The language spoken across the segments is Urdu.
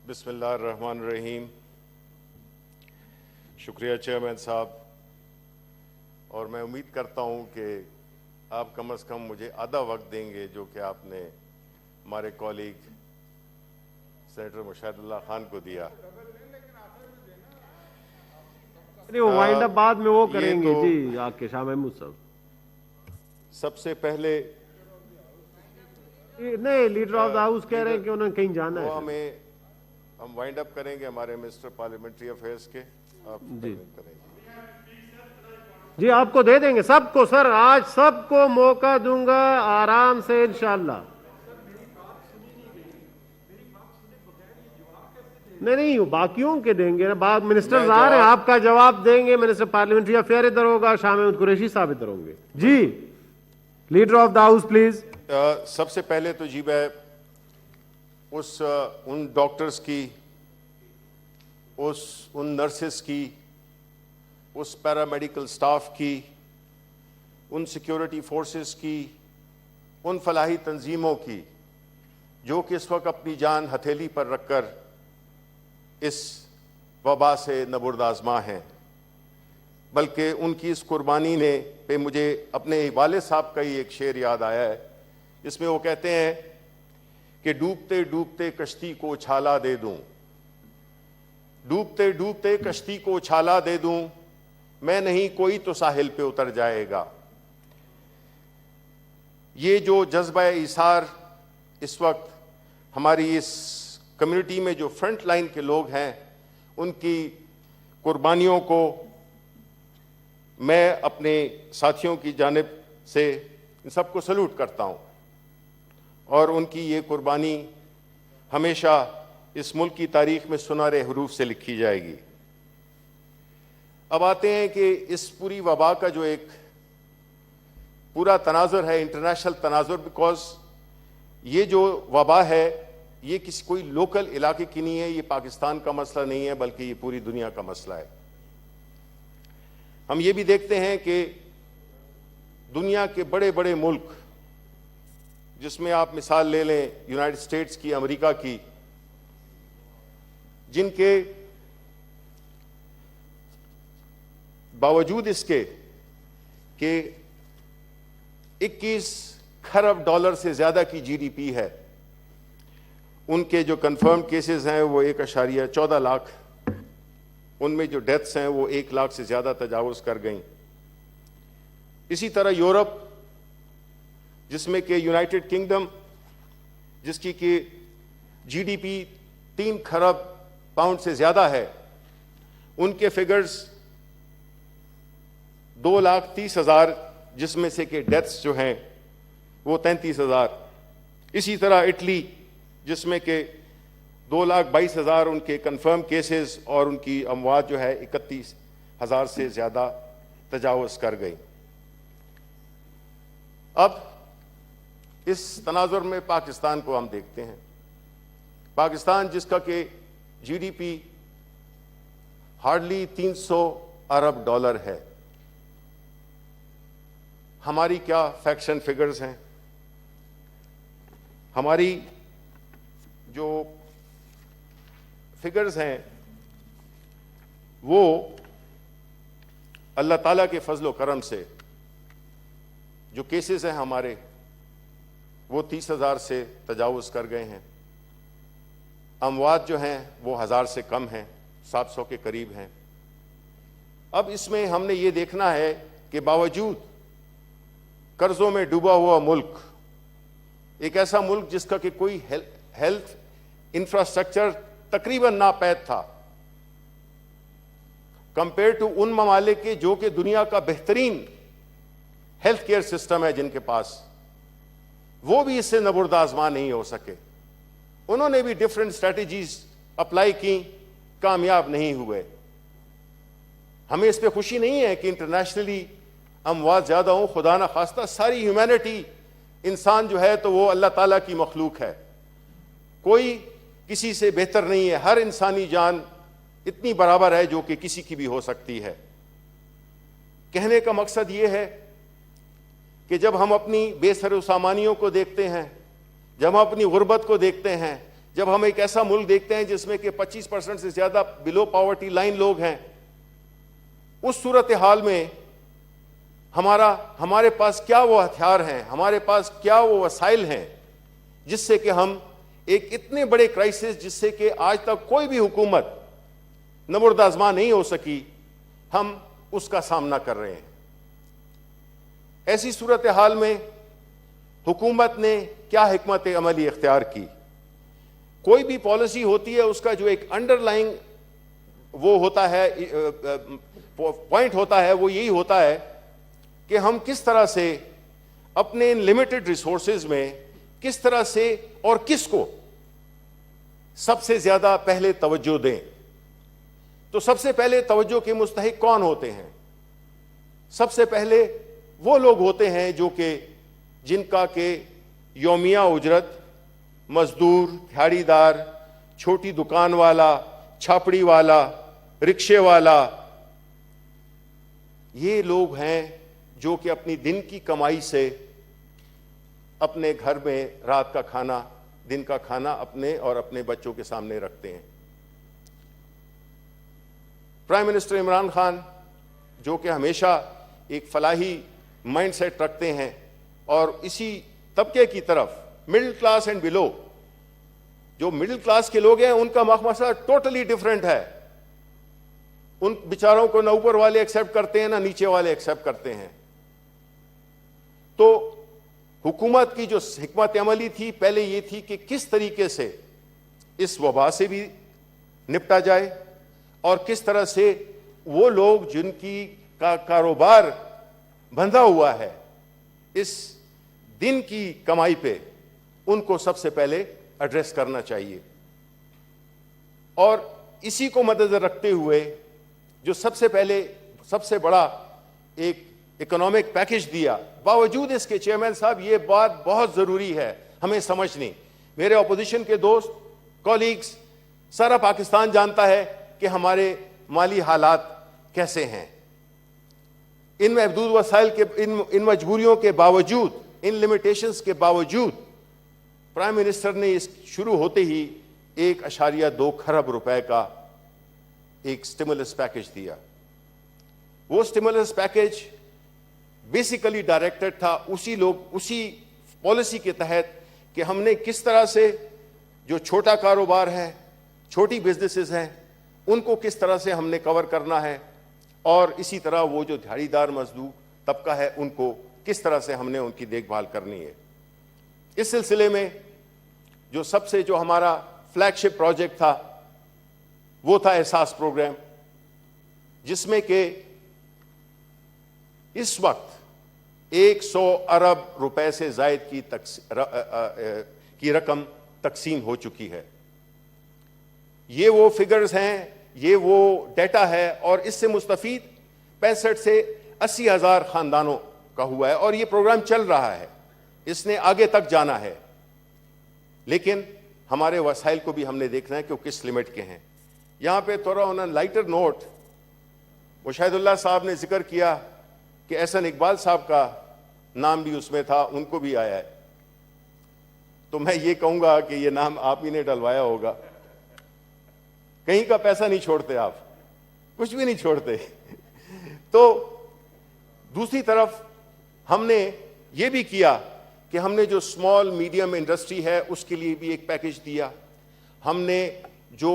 بسم اللہ الرحمن الرحیم. شکریہ چیئرمین صاحب، اور میں امید کرتا ہوں کہ آپ کم از کم مجھے آدھا وقت دیں گے جو کہ آپ نے ہمارے کولیگ سینیٹر مشاہد اللہ خان کو دیا. وہ وائنڈ اپ بعد میں وہ کریں گے. تو جی آپ کے شاہ محمود صاحب. سب سے پہلے نہیں، لیڈر آف دا ہاؤس کہہ رہے ہیں کہ انہوں نے کہیں جانا وہ ہے. ہم وائنڈ اپ کریں گے ہمارے منسٹر پارلیمنٹری افیئرز کے. آپ جی کریں گے. جی آپ کو دے دیں گے سب کو سر، آج سب کو موقع دوں گا آرام سے انشاءاللہ. نہیں باقیوں کے دیں گے. بعد منسٹرز آ رہے ہیں، آپ کا جواب دیں گے. منسٹر پارلیمنٹری افیئر ادھر ہوگا، شاہ محمود قریشی صاحب ادھر ہوں گے. جی leader of the house please. سب سے پہلے تو جی میں ان ڈاکٹرز کی، ان نرسز کی، اس پیرامیڈیکل سٹاف کی، ان سیکیورٹی فورسز کی، ان فلاحی تنظیموں کی جو کہ اس وقت اپنی جان ہتھیلی پر رکھ کر اس وبا سے نبرد آزما ہیں، بلکہ ان کی اس قربانی نے پہ مجھے اپنے والد صاحب کا ہی ایک شعر یاد آیا ہے. اس میں وہ کہتے ہیں کہ ڈوبتے ڈوبتے کشتی کو اچھالا دے دوں، ڈوبتے ڈوبتے کشتی کو اچھالا دے دوں، میں نہیں کوئی تو ساحل پہ اتر جائے گا. یہ جو جذبہ ایثار اس وقت ہماری اس کمیونٹی میں جو فرنٹ لائن کے لوگ ہیں، ان کی قربانیوں کو میں اپنے ساتھیوں کی جانب سے ان سب کو سلوٹ کرتا ہوں، اور ان کی یہ قربانی ہمیشہ اس ملک کی تاریخ میں سنہرے حروف سے لکھی جائے گی. اب آتے ہیں کہ اس پوری وبا کا جو ایک پورا تناظر ہے، انٹرنیشنل تناظر، بیکاز یہ جو وبا ہے یہ کسی کوئی لوکل علاقے کی نہیں ہے، یہ پاکستان کا مسئلہ نہیں ہے، بلکہ یہ پوری دنیا کا مسئلہ ہے. ہم یہ بھی دیکھتے ہیں کہ دنیا کے بڑے بڑے ملک، جس میں آپ مثال لے لیں یونائٹڈ اسٹیٹس کی، امریکہ کی، جن کے باوجود اس کے کہ 21 کھرب ڈالر سے زیادہ کی جی ڈی پی ہے، ان کے جو کنفرم کیسز ہیں وہ 1.14 لاکھ، ان میں جو ڈیتھس ہیں وہ 1 لاکھ سے زیادہ تجاوز کر گئیں. اسی طرح یورپ، جس میں کہ یونائٹڈ کنگڈم، جس کی کہ جی ڈی پی 3 کھرب پاؤنڈ سے زیادہ ہے، ان کے فگرز 2,30,000، جس میں سے کہ ڈیتھس جو ہیں وہ 33,000. اسی طرح اٹلی، جس میں کہ 2,22,000 ان کے کنفرم کیسز اور ان کی اموات جو ہے 31,000 سے زیادہ تجاوز کر گئی. اب اس تناظر میں پاکستان کو ہم دیکھتے ہیں. پاکستان جس کا کہ جی ڈی پی ہارڈلی 300 ارب ڈالر ہے. ہماری کیا فیکشن فگرز ہیں؟ ہماری جو فگرز ہیں وہ اللہ تعالیٰ کے فضل و کرم سے جو کیسز ہیں ہمارے وہ 30,000 سے تجاوز کر گئے ہیں. اموات جو ہیں وہ 1,000 سے کم ہیں، 700 کے قریب ہیں. اب اس میں ہم نے یہ دیکھنا ہے کہ باوجود قرضوں میں ڈوبا ہوا ملک، ایک ایسا ملک جس کا کہ کوئی ہیلتھ انفراسٹرکچر تقریباً ناپید تھا، کمپیئر ٹو ان ممالک کے جو کہ دنیا کا بہترین ہیلتھ کیئر سسٹم ہے جن کے پاس، وہ بھی اس سے نبرد آزما نہیں ہو سکے. انہوں نے بھی ڈفرینٹ اسٹریٹجیز اپلائی کی، کامیاب نہیں ہوئے. ہمیں اس پہ خوشی نہیں ہے کہ انٹرنیشنلی اموات زیادہ ہوں، خدا نہ خواستہ. ساری ہیومینٹی، انسان جو ہے تو وہ اللہ تعالیٰ کی مخلوق ہے، کوئی کسی سے بہتر نہیں ہے. ہر انسانی جان اتنی برابر ہے جو کہ کسی کی بھی ہو سکتی ہے. کہنے کا مقصد یہ ہے کہ جب ہم اپنی بے سر و سامانیوں کو دیکھتے ہیں، جب ہم اپنی غربت کو دیکھتے ہیں، جب ہم ایک ایسا ملک دیکھتے ہیں جس میں کہ 25% سے زیادہ بلو پاورٹی لائن لوگ ہیں، اس صورتحال میں ہمارے پاس کیا وہ ہتھیار ہیں، ہمارے پاس کیا وہ وسائل ہیں جس سے کہ ہم ایک اتنے بڑے کرائسس جس سے کہ آج تک کوئی بھی حکومت نمرد آزما نہیں ہو سکی، ہم اس کا سامنا کر رہے ہیں۔ ایسی صورتحال میں حکومت نے کیا حکمت عملی اختیار کی؟ کوئی بھی پالیسی ہوتی ہے، اس کا جو ایک انڈر لائنگ وہ ہوتا ہے، پوائنٹ ہوتا ہے، وہ یہی ہوتا ہے کہ ہم کس طرح سے اپنے لمیٹڈ ریسورسز میں کس طرح سے اور کس کو سب سے زیادہ پہلے توجہ دیں۔ تو سب سے پہلے توجہ کے مستحق کون ہوتے ہیں؟ سب سے پہلے وہ لوگ ہوتے ہیں جو کہ جن کا کہ یومیہ اجرت، مزدور، دھاڑی دار، چھوٹی دکان والا، چھاپڑی والا، رکشے والا، یہ لوگ ہیں جو کہ اپنی دن کی کمائی سے اپنے گھر میں رات کا کھانا، دن کا کھانا اپنے اور اپنے بچوں کے سامنے رکھتے ہیں۔ پرائم منسٹر عمران خان جو کہ ہمیشہ ایک فلاحی مائنڈ سیٹ رکھتے ہیں اور اسی طبقے کی طرف، مڈل کلاس اینڈ بلو، جو مڈل کلاس کے لوگ ہیں ان کا مسئلہ ٹوٹلی ڈیفرنٹ ہے۔ ان بیچاروں کو نہ اوپر والے ایکسیپٹ کرتے ہیں نہ نیچے والے ایکسیپٹ کرتے ہیں۔ تو حکومت کی جو حکمت عملی تھی پہلے یہ تھی کہ کس طریقے سے اس وبا سے بھی نپٹا جائے اور کس طرح سے وہ لوگ جن کی کاروبار بندھا ہوا ہے اس دن کی کمائی پہ، ان کو سب سے پہلے ایڈریس کرنا چاہیے۔ اور اسی کو مدنظر رکھتے ہوئے جو سب سے پہلے سب سے بڑا ایک اکنامک پیکج دیا، باوجود اس کے چیئرمین صاحب یہ بات بہت ضروری ہے ہمیں سمجھنی، میرے اپوزیشن کے دوست، کولیگز، سارا پاکستان جانتا ہے کہ ہمارے مالی حالات کیسے ہیں۔ ان محدود وسائل کے، ان مجبوریوں کے باوجود، ان لمیٹیشنز کے باوجود پرائم منسٹر نے اس شروع ہوتے ہی 1.2 کھرب روپے کا ایک سٹیمولس پیکج دیا۔ وہ سٹیمولس پیکج بیسیکلی ڈائریکٹڈ تھا اسی پالیسی کے تحت کہ ہم نے کس طرح سے جو چھوٹا کاروبار ہے، چھوٹی بزنسز ہیں، ان کو کس طرح سے ہم نے کور کرنا ہے، اور اسی طرح وہ جو دھاڑی دار مزدور طبقہ ہے ان کو کس طرح سے ہم نے ان کی دیکھ بھال کرنی ہے۔ اس سلسلے میں جو ہمارا فلیگ شپ پروجیکٹ تھا وہ تھا احساس پروگرام، جس میں کہ اس وقت 100 ارب روپے سے زائد کی رقم تقسیم ہو چکی ہے۔ یہ وہ فگرز ہیں، یہ وہ ڈیٹا ہے، اور اس سے مستفید 65 سے 80 ہزار خاندانوں کا ہوا ہے، اور یہ پروگرام چل رہا ہے، اس نے آگے تک جانا ہے۔ لیکن ہمارے وسائل کو بھی ہم نے دیکھنا ہے کہ وہ کس لمٹ کے ہیں۔ یہاں پہ تھوڑا لائٹر نوٹ، مشاہد اللہ صاحب نے ذکر کیا کہ احسن اقبال صاحب کا نام بھی اس میں تھا، ان کو بھی آیا ہے، تو میں یہ کہوں گا کہ یہ نام آپ ہی نے ڈلوایا ہوگا۔ کہیں کا پیسہ نہیں چھوڑتے آپ، کچھ بھی نہیں چھوڑتے۔ تو دوسری طرف ہم نے یہ بھی کیا کہ ہم نے جو اسمال میڈیم انڈسٹری ہے اس کے لیے بھی ایک پیکج دیا۔ ہم نے جو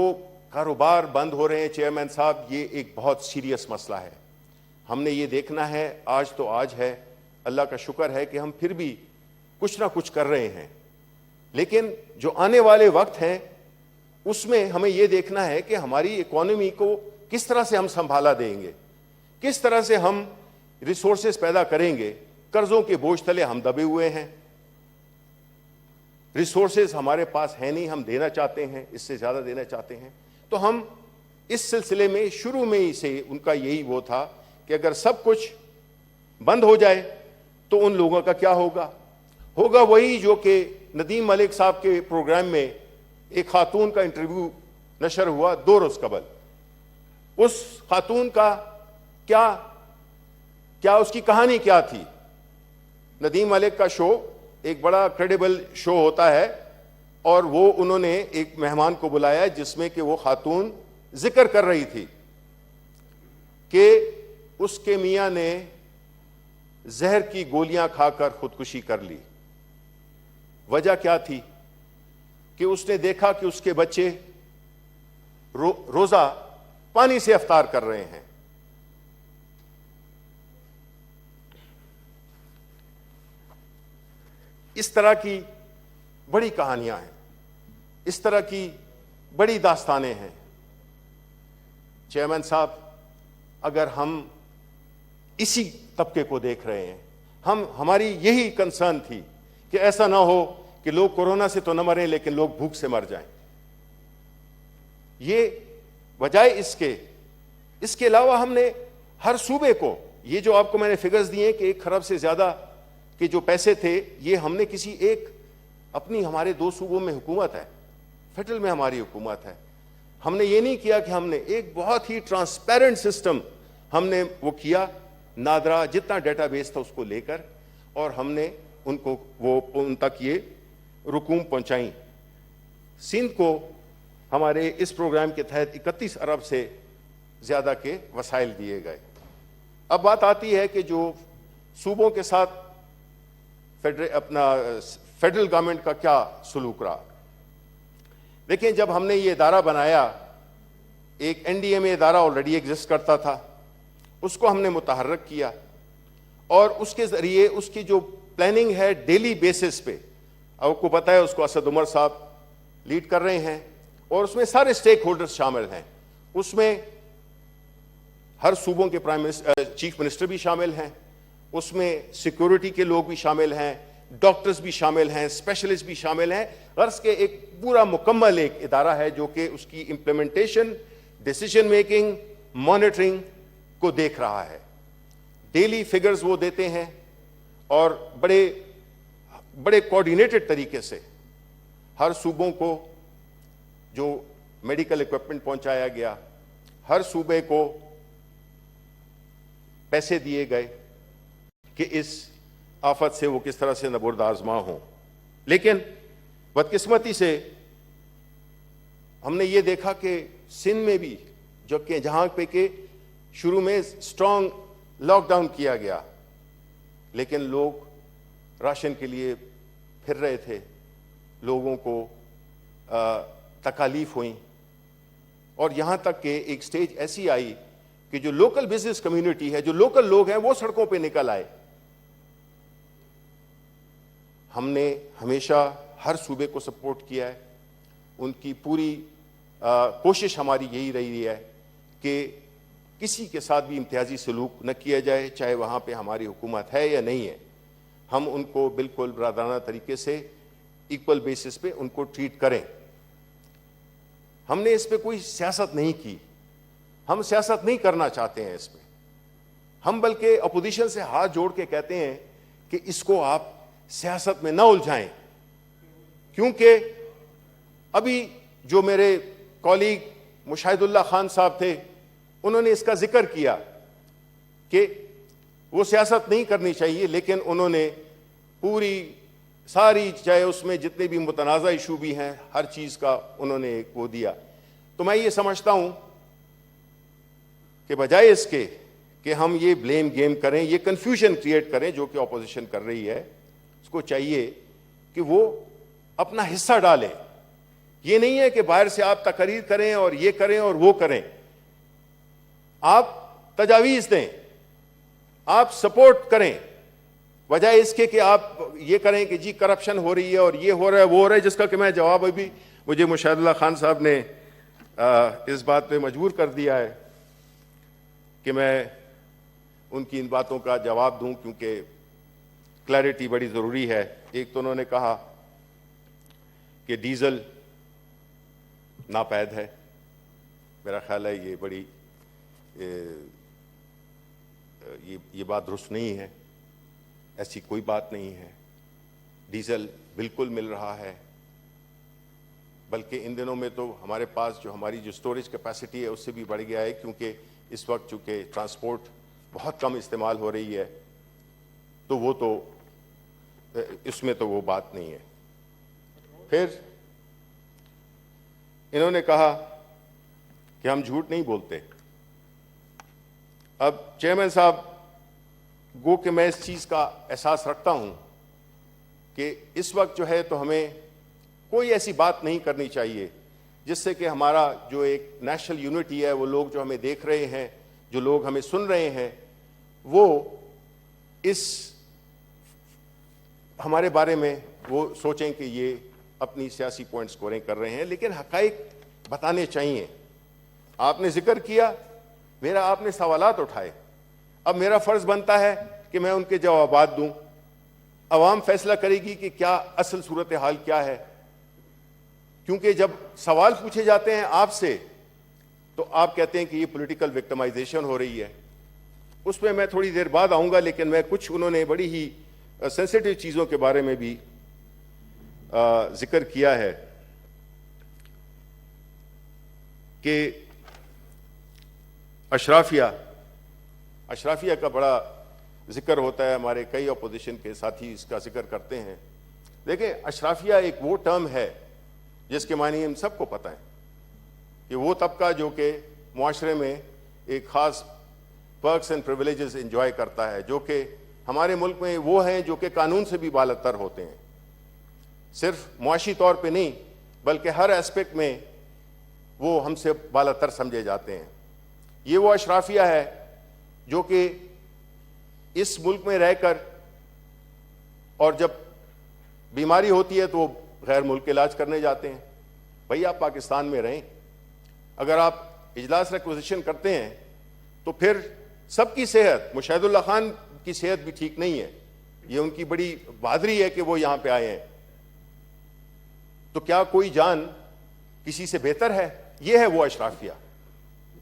کاروبار بند ہو رہے ہیں چیئرمین صاحب، یہ ایک بہت سیریس مسئلہ ہے، ہم نے یہ دیکھنا ہے۔ آج تو آج ہے، اللہ کا شکر ہے کہ ہم پھر بھی کچھ نہ کچھ کر رہے ہیں، لیکن جو آنے والے وقت ہیں اس میں ہمیں یہ دیکھنا ہے کہ ہماری اکانومی کو کس طرح سے ہم سنبھالا دیں گے، کس طرح سے ہم ریسورسز پیدا کریں گے۔ قرضوں کے بوجھ تلے ہم دبے ہوئے ہیں، ریسورسز ہمارے پاس ہے نہیں، ہم دینا چاہتے ہیں، اس سے زیادہ دینا چاہتے ہیں۔ تو ہم اس سلسلے میں شروع میں ہی سے ان کا یہی وہ تھا کہ اگر سب کچھ بند ہو جائے تو ان لوگوں کا کیا ہوگا وہی جو کہ ندیم ملک صاحب کے پروگرام میں ایک خاتون کا انٹرویو نشر ہوا 2 روز قبل۔ اس خاتون کا کیا اس کی کہانی کیا تھی؟ ندیم ملک کا شو ایک بڑا کریڈیبل شو ہوتا ہے اور وہ انہوں نے ایک مہمان کو بلایا جس میں کہ وہ خاتون ذکر کر رہی تھی کہ اس کے میاں نے زہر کی گولیاں کھا کر خودکشی کر لی. وجہ کیا تھی؟ کہ اس نے دیکھا کہ اس کے بچے روزہ پانی سے افطار کر رہے ہیں. اس طرح کی بڑی کہانیاں ہیں, اس طرح کی بڑی داستانیں ہیں. چیئرمین صاحب, اگر ہم اسی طبقے کو دیکھ رہے ہیں, ہماری یہی کنسرن تھی کہ ایسا نہ ہو کہ لوگ کورونا سے تو نہ مریں لیکن لوگ بھوک سے مر جائیں. یہ بجائے اس کے علاوہ ہم نے ہر صوبے کو, یہ جو آپ کو میں نے فگرز دیے کہ 1 خرب سے زیادہ کے جو پیسے تھے, یہ ہم نے کسی ایک اپنی, ہمارے 2 صوبوں میں حکومت ہے, فیڈرل میں ہماری حکومت ہے, ہم نے یہ نہیں کیا کہ ہم نے ایک بہت ہی ٹرانسپیرنٹ سسٹم ہم نے وہ کیا, نادرا جتنا ڈیٹا بیس تھا اس کو لے کر, اور ہم نے ان تک یہ رقوم پہنچائیں. سندھ کو ہمارے اس پروگرام کے تحت 31 ارب سے زیادہ کے وسائل دیے گئے. اب بات آتی ہے کہ جو صوبوں کے ساتھ فیڈرل گورنمنٹ کا کیا سلوک رہا. دیکھیں, جب ہم نے یہ ادارہ بنایا, ایک NDMA ادارہ آلریڈی ایگزسٹ کرتا تھا, اس کو ہم نے متحرک کیا, اور اس کے ذریعے اس کی جو پلاننگ ہے ڈیلی بیسس پہ, آپ کو پتہ ہے اس کو اسد عمر صاحب لیڈ کر رہے ہیں, اور اس میں سارے سٹیک ہولڈرز شامل ہیں. اس میں ہر صوبوں کے چیف منسٹر بھی شامل ہیں, اس میں سیکورٹی کے لوگ بھی شامل ہیں, ڈاکٹرز بھی شامل ہیں, اسپیشلسٹ بھی شامل ہیں. غرض کے ایک پورا مکمل ایک ادارہ ہے جو کہ اس کی امپلیمنٹیشن, ڈیسیجن میکنگ, مانیٹرنگ کو دیکھ رہا ہے. ڈیلی فگرز وہ دیتے ہیں, اور بڑے کوآرڈینیٹڈ طریقے سے ہر صوبوں کو جو میڈیکل ایکوپمنٹ پہنچایا گیا, ہر صوبے کو پیسے دیے گئے کہ اس آفت سے وہ کس طرح سے نبرد آزما ہوں. لیکن بدقسمتی سے ہم نے یہ دیکھا کہ سندھ میں بھی جہاں پہ کہ شروع میں اسٹرانگ لاک ڈاؤن کیا گیا, لیکن لوگ راشن کے لیے پھر رہے تھے, لوگوں کو تکالیف ہوئیں, اور یہاں تک کہ ایک سٹیج ایسی آئی کہ جو لوکل بزنس کمیونٹی ہے, جو لوکل لوگ ہیں, وہ سڑکوں پہ نکل آئے. ہم نے ہمیشہ ہر صوبے کو سپورٹ کیا ہے. ان کی پوری کوشش ہماری یہی رہی ہے کہ کسی کے ساتھ بھی امتیازی سلوک نہ کیا جائے, چاہے وہاں پہ ہماری حکومت ہے یا نہیں ہے. ہم ان کو بالکل برادرانہ طریقے سے ایکول بیسس پہ ان کو ٹریٹ کریں. ہم نے اس پہ کوئی سیاست نہیں کی, ہم سیاست نہیں کرنا چاہتے ہیں اس پہ. ہم بلکہ اپوزیشن سے ہاتھ جوڑ کے کہتے ہیں کہ اس کو آپ سیاست میں نہ الجھائیں, کیونکہ ابھی جو میرے کولیگ مشاہد اللہ خان صاحب تھے, انہوں نے اس کا ذکر کیا کہ وہ سیاست نہیں کرنی چاہیے, لیکن انہوں نے پوری ساری, چاہے اس میں جتنے بھی متنازع ایشو بھی ہیں, ہر چیز کا انہوں نے ایک وہ دیا. تو میں یہ سمجھتا ہوں کہ بجائے اس کے کہ ہم یہ بلیم گیم کریں, یہ کنفیوژن کریٹ کریں جو کہ اپوزیشن کر رہی ہے, اس کو چاہیے کہ وہ اپنا حصہ ڈالیں. یہ نہیں ہے کہ باہر سے آپ تقریر کریں اور یہ کریں اور وہ کریں. آپ تجاویز دیں, آپ سپورٹ کریں, وجہ اس کے کہ آپ یہ کریں کہ جی کرپشن ہو رہی ہے اور یہ ہو رہا ہے وہ ہو رہا ہے, جس کا کہ میں جواب ابھی مجھے مشاہد اللہ خان صاحب نے اس بات پہ مجبور کر دیا ہے کہ میں ان کی ان باتوں کا جواب دوں, کیونکہ کلیئرٹی بڑی ضروری ہے. ایک تو انہوں نے کہا کہ ڈیزل ناپید ہے. میرا خیال ہے یہ بڑی یہ بات درست نہیں ہے, ایسی کوئی بات نہیں ہے. ڈیزل بالکل مل رہا ہے, بلکہ ان دنوں میں تو ہمارے پاس جو ہماری جو سٹوریج کیپیسٹی ہے اس سے بھی بڑھ گیا ہے, کیونکہ اس وقت چونکہ ٹرانسپورٹ بہت کم استعمال ہو رہی ہے, تو وہ تو اس میں تو وہ بات نہیں ہے. پھر انہوں نے کہا کہ ہم جھوٹ نہیں بولتے. اب چیئرمین صاحب, گو کہ میں اس چیز کا احساس رکھتا ہوں کہ اس وقت جو ہے تو ہمیں کوئی ایسی بات نہیں کرنی چاہیے جس سے کہ ہمارا جو ایک نیشنل یونٹی ہے, وہ لوگ جو ہمیں دیکھ رہے ہیں, جو لوگ ہمیں سن رہے ہیں, وہ اس ہمارے بارے میں وہ سوچیں کہ یہ اپنی سیاسی پوائنٹ سکورنگ کر رہے ہیں. لیکن حقائق بتانے چاہیے. آپ نے ذکر کیا, آپ نے سوالات اٹھائے, اب میرا فرض بنتا ہے کہ میں ان کے جوابات دوں. عوام فیصلہ کرے گی کہ کیا اصل صورتحال کیا ہے, کیونکہ جب سوال پوچھے جاتے ہیں آپ سے تو آپ کہتے ہیں کہ یہ پولیٹیکل وکٹمائزیشن ہو رہی ہے. اس پہ میں تھوڑی دیر بعد آؤں گا, لیکن میں کچھ انہوں نے بڑی ہی سینسیٹیو چیزوں کے بارے میں بھی ذکر کیا ہے کہ اشرافیہ کا بڑا ذکر ہوتا ہے. ہمارے کئی اپوزیشن کے ساتھی اس کا ذکر کرتے ہیں. دیکھیں, اشرافیہ ایک وہ ٹرم ہے جس کے معنی ہم سب کو پتہ ہے کہ وہ طبقہ جو کہ معاشرے میں ایک خاص پرکس اینڈ پریویلیجز انجوائے کرتا ہے, جو کہ ہمارے ملک میں وہ ہیں جو کہ قانون سے بھی بالاتر ہوتے ہیں, صرف معاشی طور پہ نہیں بلکہ ہر ایسپیکٹ میں وہ ہم سے بالاتر سمجھے جاتے ہیں. یہ وہ اشرافیہ ہے جو کہ اس ملک میں رہ کر, اور جب بیماری ہوتی ہے تو وہ غیر ملک علاج کرنے جاتے ہیں. بھئی آپ پاکستان میں رہیں, اگر آپ اجلاس ریکوزیشن کرتے ہیں تو پھر سب کی صحت, مشاہد اللہ خان کی صحت بھی ٹھیک نہیں ہے, یہ ان کی بڑی بہادری ہے کہ وہ یہاں پہ آئے ہیں, تو کیا کوئی جان کسی سے بہتر ہے؟ یہ ہے وہ اشرافیہ.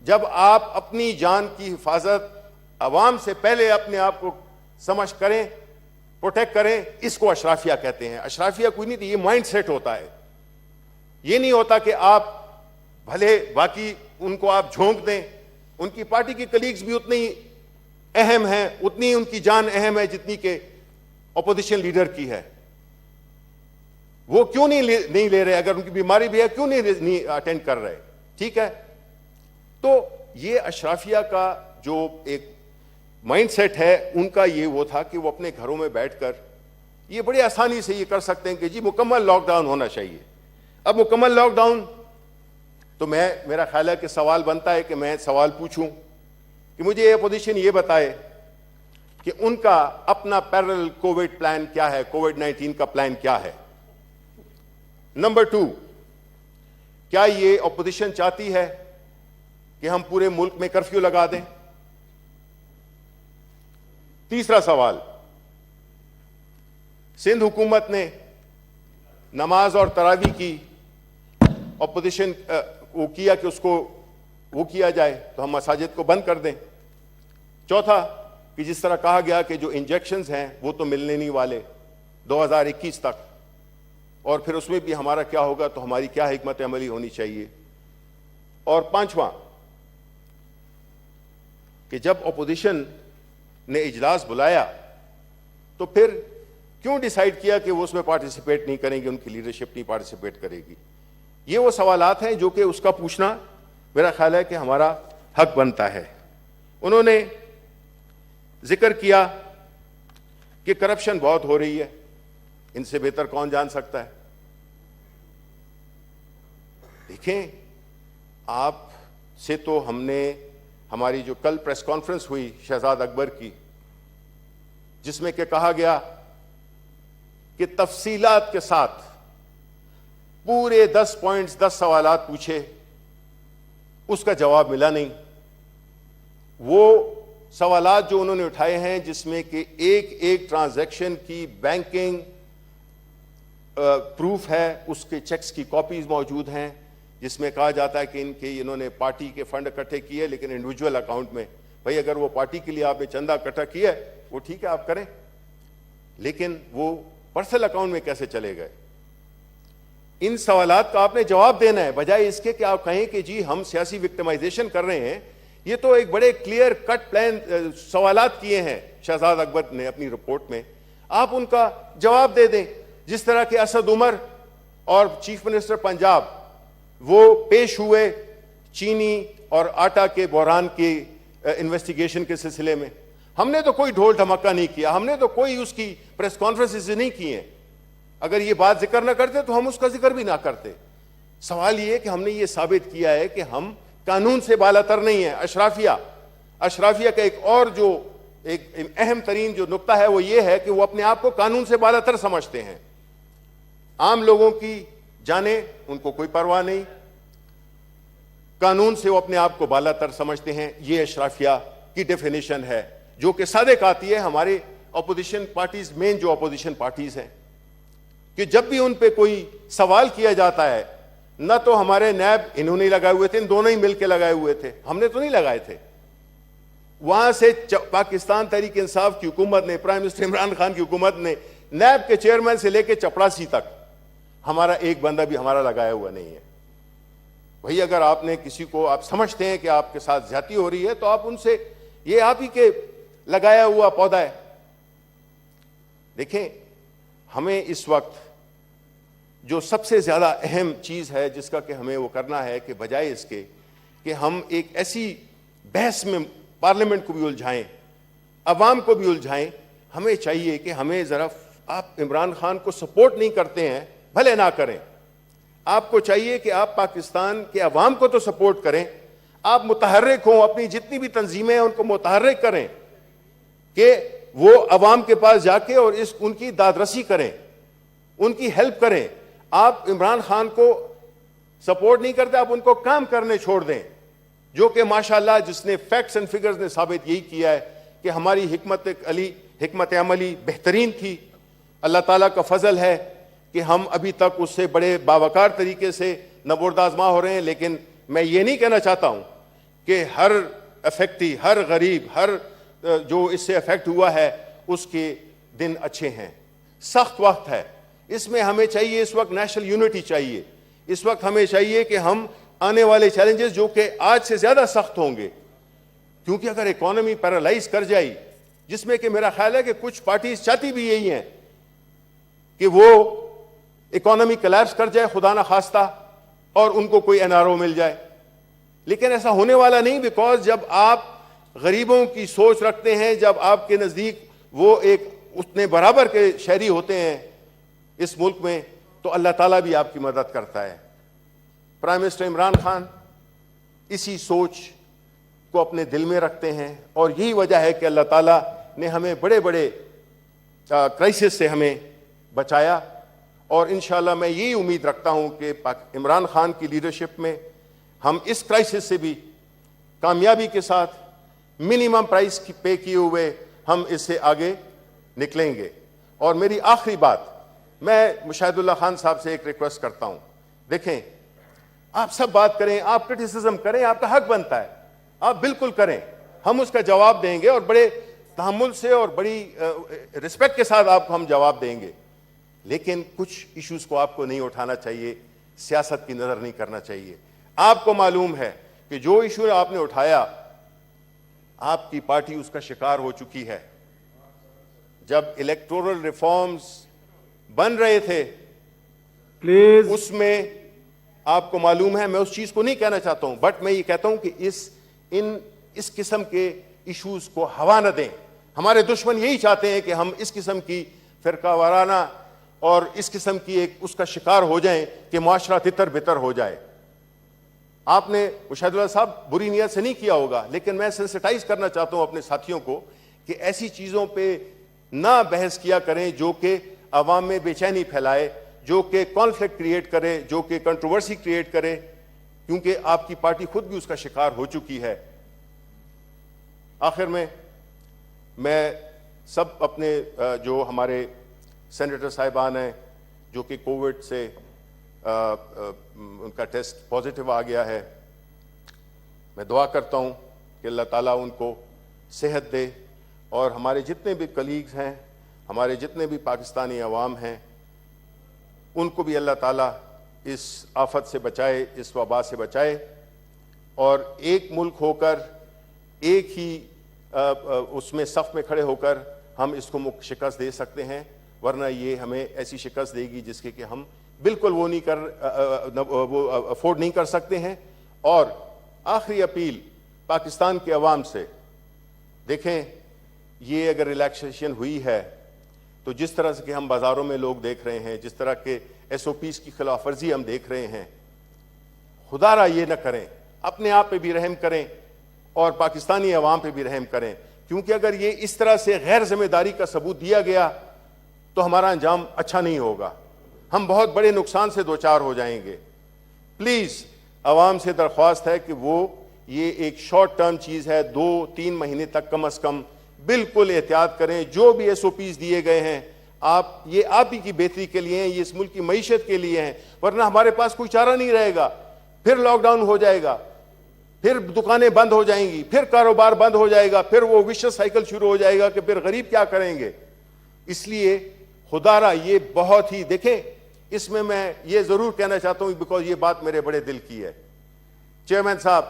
جب آپ اپنی جان کی حفاظت عوام سے پہلے اپنے آپ کو سمجھ کریں, پروٹیکٹ کریں, اس کو اشرافیہ کہتے ہیں. اشرافیہ کوئی نہیں, یہ مائنڈ سیٹ ہوتا ہے. یہ نہیں ہوتا کہ آپ بھلے باقی ان کو آپ جھونک دیں, ان کی پارٹی کی کلیگز بھی اتنی اہم ہیں, اتنی ان کی جان اہم ہے جتنی کہ اپوزیشن لیڈر کی ہے. وہ کیوں نہیں لے رہے؟ اگر ان کی بیماری بھی ہے کیوں نہیں اٹینڈ کر رہے؟ ٹھیک ہے, تو یہ اشرافیہ کا جو ایک مائنڈ سیٹ ہے ان کا یہ وہ تھا کہ وہ اپنے گھروں میں بیٹھ کر یہ بڑی آسانی سے یہ کر سکتے ہیں کہ جی مکمل لاک ڈاؤن ہونا چاہیے. اب مکمل لاک ڈاؤن, تو میرا خیال ہے کہ سوال بنتا ہے کہ میں سوال پوچھوں کہ مجھے یہ اپوزیشن یہ بتائے کہ ان کا اپنا پیرل کووڈ پلان کیا ہے, کووڈ-19 کا پلان کیا ہے. نمبر 2, کیا یہ اپوزیشن چاہتی ہے کہ ہم پورے ملک میں کرفیو لگا دیں؟ تیسرا سوال, سندھ حکومت نے نماز اور تراویح کی اپوزیشن وہ کیا کہ اس کو وہ کیا جائے, تو ہم مساجد کو بند کر دیں. چوتھا, کہ جس طرح کہا گیا کہ جو انجیکشنز ہیں وہ تو ملنے نہیں والے 2021 تک, اور پھر اس میں بھی ہمارا کیا ہوگا, تو ہماری کیا حکمت عملی ہونی چاہیے. اور پانچواں, کہ جب اپوزیشن نے اجلاس بلایا تو پھر کیوں ڈیسائیڈ کیا کہ وہ اس میں پارٹیسپیٹ نہیں کریں گے, ان کی لیڈرشپ نہیں پارٹیسپیٹ کرے گی. یہ وہ سوالات ہیں جو کہ اس کا پوچھنا میرا خیال ہے کہ ہمارا حق بنتا ہے. انہوں نے ذکر کیا کہ کرپشن بہت ہو رہی ہے, ان سے بہتر کون جان سکتا ہے. دیکھیں, آپ سے تو ہم نے ہماری جو کل پریس کانفرنس ہوئی شہزاد اکبر کی, جس میں کہ کہا گیا کہ تفصیلات کے ساتھ پورے 10 پوائنٹس 10 سوالات پوچھے, اس کا جواب ملا نہیں. وہ سوالات جو انہوں نے اٹھائے ہیں جس میں کہ ایک ٹرانزیکشن کی بینکنگ پروف ہے, اس کے چیکس کی کاپیز موجود ہیں, جس میں کہا جاتا ہے کہ انہوں نے پارٹی کے فنڈ اکٹھے کیے لیکن انڈیویجول اکاؤنٹ میں. بھئی اگر وہ پارٹی کے لیے آپ نے چندہ اکٹھا کیا ہے وہ ٹھیک ہے آپ کریں, لیکن وہ پرسنل اکاؤنٹ میں کیسے چلے گئے؟ ان سوالات کا آپ نے جواب دینا ہے, بجائے اس کے کہ آپ کہیں کہ جی ہم سیاسی وکٹمائزیشن کر رہے ہیں. یہ تو ایک بڑے کلیئر کٹ پلان سوالات کیے ہیں شہزاد اکبر نے اپنی رپورٹ میں, آپ ان کا جواب دے دیں. جس طرح کہ اسد عمر اور چیف منسٹر پنجاب وہ پیش ہوئے چینی اور آٹا کے بحران کی انویسٹیگیشن کے سلسلے میں. ہم نے تو کوئی ڈھول دھماکہ نہیں کیا, ہم نے تو کوئی اس کی پریس کانفرنسز نہیں کی ہیں. اگر یہ بات ذکر نہ کرتے تو ہم اس کا ذکر بھی نہ کرتے. سوال یہ ہے کہ ہم نے یہ ثابت کیا ہے کہ ہم قانون سے بالاتر نہیں ہیں. اشرافیہ کا ایک اور جو ایک اہم ترین جو نقطہ ہے وہ یہ ہے کہ وہ اپنے آپ کو قانون سے بالاتر سمجھتے ہیں. عام لوگوں کی جانیں ان کو کوئی پرواہ نہیں, قانون سے وہ اپنے آپ کو بالاتر سمجھتے ہیں. یہ اشرافیہ کی ڈیفینیشن ہے جو کہ صادق آتی ہے ہمارے اپوزیشن پارٹیز, مین جو اپوزیشن پارٹیز ہیں, کہ جب بھی ان پہ کوئی سوال کیا جاتا ہے, نہ تو ہمارے نیب انہوں نے لگائے ہوئے تھے, ان دونوں ہی مل کے لگائے ہوئے تھے, ہم نے تو نہیں لگائے تھے. وہاں سے پاکستان تحریک انصاف کی حکومت نے, پرائم منسٹر عمران خان کی حکومت نے, نیب کے چیئرمین سے لے کے چپڑاسی تک ہمارا ایک بندہ بھی ہمارا لگایا ہوا نہیں ہے. بھئی اگر آپ نے کسی کو آپ سمجھتے ہیں کہ آپ کے ساتھ زیادتی ہو رہی ہے تو آپ ان سے, یہ آپ ہی کے لگایا ہوا پودا ہے. دیکھیں ہمیں اس وقت جو سب سے زیادہ اہم چیز ہے جس کا کہ ہمیں وہ کرنا ہے کہ بجائے اس کے کہ ہم ایک ایسی بحث میں پارلیمنٹ کو بھی الجھائیں, عوام کو بھی الجھائیں, ہمیں چاہیے کہ ہمیں ذرا, آپ عمران خان کو سپورٹ نہیں کرتے ہیں بھلے نہ کریں, آپ کو چاہیے کہ آپ پاکستان کے عوام کو تو سپورٹ کریں. آپ متحرک ہوں, اپنی جتنی بھی تنظیمیں ہیں ان کو متحرک کریں کہ وہ عوام کے پاس جا کے اور ان کی داد رسی کریں, ان کی ہیلپ کریں. آپ عمران خان کو سپورٹ نہیں کرتے, آپ ان کو کام کرنے چھوڑ دیں, جو کہ ماشاءاللہ جس نے فیکٹس اینڈ فگرز نے ثابت یہی کیا ہے کہ ہماری حکمت عملی بہترین تھی. اللہ تعالیٰ کا فضل ہے کہ ہم ابھی تک اس سے بڑے باوقار طریقے سے نبرد آزما ہو رہے ہیں. لیکن میں یہ نہیں کہنا چاہتا ہوں کہ ہر افیکٹی, ہر غریب, ہر جو اس سے افیکٹ ہوا ہے اس کے دن اچھے ہیں. سخت وقت ہے, اس میں ہمیں چاہیے اس وقت نیشنل یونٹی چاہیے. اس وقت ہمیں چاہیے کہ ہم آنے والے چیلنجز جو کہ آج سے زیادہ سخت ہوں گے, کیونکہ اگر اکانومی پیرالائز کر جائے, جس میں کہ میرا خیال ہے کہ کچھ پارٹیز چاہتی بھی یہی ہیں کہ وہ اکانومی کلیپس کر جائے خدا نہ خواستہ اور ان کو کوئی NRO مل جائے, لیکن ایسا ہونے والا نہیں. بیکاز جب آپ غریبوں کی سوچ رکھتے ہیں, جب آپ کے نزدیک وہ ایک اتنے برابر کے شہری ہوتے ہیں اس ملک میں, تو اللہ تعالیٰ بھی آپ کی مدد کرتا ہے. پرائم منسٹر عمران خان اسی سوچ کو اپنے دل میں رکھتے ہیں, اور یہی وجہ ہے کہ اللہ تعالیٰ نے ہمیں بڑے بڑے کرائسس سے ہمیں بچایا. اور انشاءاللہ میں یہی امید رکھتا ہوں کہ عمران خان کی لیڈرشپ میں ہم اس کرائسس سے بھی کامیابی کے ساتھ منیمم پرائس پے کیے ہوئے ہم اس سے آگے نکلیں گے. اور میری آخری بات, میں مشاہد اللہ خان صاحب سے ایک ریکویسٹ کرتا ہوں. دیکھیں آپ سب بات کریں, آپ کرٹیسزم کریں, آپ کا حق بنتا ہے, آپ بالکل کریں, ہم اس کا جواب دیں گے اور بڑے تحمل سے اور بڑی رسپیکٹ کے ساتھ آپ کو ہم جواب دیں گے. لیکن کچھ ایشوز کو آپ کو نہیں اٹھانا چاہیے, سیاست کی نظر نہیں کرنا چاہیے. آپ کو معلوم ہے کہ جو ایشو آپ نے اٹھایا آپ کی پارٹی اس کا شکار ہو چکی ہے. جب الیکٹورل ریفارمز بن رہے تھے پلیز, اس میں آپ کو معلوم ہے, میں اس چیز کو نہیں کہنا چاہتا ہوں, بٹ میں یہ کہتا ہوں کہ اس قسم کے ایشوز کو ہوا نہ دیں. ہمارے دشمن یہی چاہتے ہیں کہ ہم اس قسم کی فرقہ وارانہ اور اس قسم کی ایک اس کا شکار ہو جائیں کہ معاشرہ تتر بتر ہو جائے. آپ نے مشاہد اللہ صاحب بری نیت سے نہیں کیا ہوگا, لیکن میں سینسٹائز کرنا چاہتا ہوں اپنے ساتھیوں کو کہ ایسی چیزوں پہ نہ بحث کیا کریں جو کہ عوام میں بے چینی پھیلائے, جو کہ کانفلکٹ کریٹ کرے, جو کہ کنٹروورسی کریٹ کرے, کیونکہ آپ کی پارٹی خود بھی اس کا شکار ہو چکی ہے. آخر میں سب اپنے جو ہمارے سینیٹر صاحبان ہیں جو کہ کووڈ سے ان کا ٹیسٹ پازیٹیو آ گیا ہے, میں دعا کرتا ہوں کہ اللہ تعالیٰ ان کو صحت دے, اور ہمارے جتنے بھی کلیگز ہیں, ہمارے جتنے بھی پاکستانی عوام ہیں, ان کو بھی اللہ تعالیٰ اس آفت سے بچائے, اس وبا سے بچائے, اور ایک ملک ہو کر, ایک ہی اس میں صف میں کھڑے ہو کر ہم اس کو شکست دے سکتے ہیں, ورنہ یہ ہمیں ایسی شکست دے گی جس کے کہ ہم بالکل وہ نہیں وہ افورڈ نہیں کر سکتے ہیں. اور آخری اپیل پاکستان کے عوام سے، دیکھیں یہ اگر ریلیکسیشن ہوئی ہے تو جس طرح سے کہ ہم بازاروں میں لوگ دیکھ رہے ہیں، جس طرح کے ایس او پیز کی خلاف ورزی ہم دیکھ رہے ہیں، خدا را یہ نہ کریں، اپنے آپ پہ بھی رحم کریں اور پاکستانی عوام پہ بھی رحم کریں، کیونکہ اگر یہ اس طرح سے غیر ذمہ داری کا ثبوت دیا گیا تو ہمارا انجام اچھا نہیں ہوگا، ہم بہت بڑے نقصان سے دوچار ہو جائیں گے. پلیز عوام سے درخواست ہے کہ وہ یہ ایک شارٹ ٹرم چیز ہے، 2-3 مہینے تک کم از کم بالکل احتیاط کریں. جو بھی ایس او پیز دیے گئے ہیں یہ آپ ہی کی بہتری کے لیے ہیں، یہ اس ملک کی معیشت کے لیے ہیں، ورنہ ہمارے پاس کوئی چارہ نہیں رہے گا. پھر لاک ڈاؤن ہو جائے گا، پھر دکانیں بند ہو جائیں گی، پھر کاروبار بند ہو جائے گا، پھر وہ وشس سائیکل شروع ہو جائے گا کہ پھر غریب کیا کریں گے. اس لیے خدا را یہ بہت ہی دیکھیں، اس میں یہ ضرور کہنا چاہتا ہوں بیکاز یہ بات میرے بڑے دل کی ہے. چیئرمین صاحب،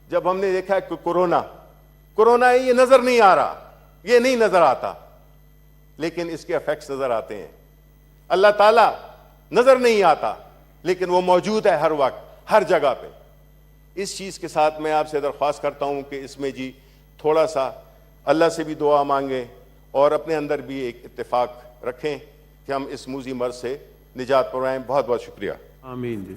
جب ہم نے دیکھا کہ کورونا ہے، یہ نظر نہیں آ رہا، یہ نہیں نظر آتا، لیکن اس کے ایفیکٹس نظر آتے ہیں. اللہ تعالیٰ نظر نہیں آتا لیکن وہ موجود ہے ہر وقت ہر جگہ پہ. اس چیز کے ساتھ میں آپ سے درخواست کرتا ہوں کہ اس میں جی تھوڑا سا اللہ سے بھی دعا مانگیں اور اپنے اندر بھی ایک اتفاق رکھیں کہ ہم اس موذی مرض سے نجات پائیں. بہت بہت شکریہ. آمین جی.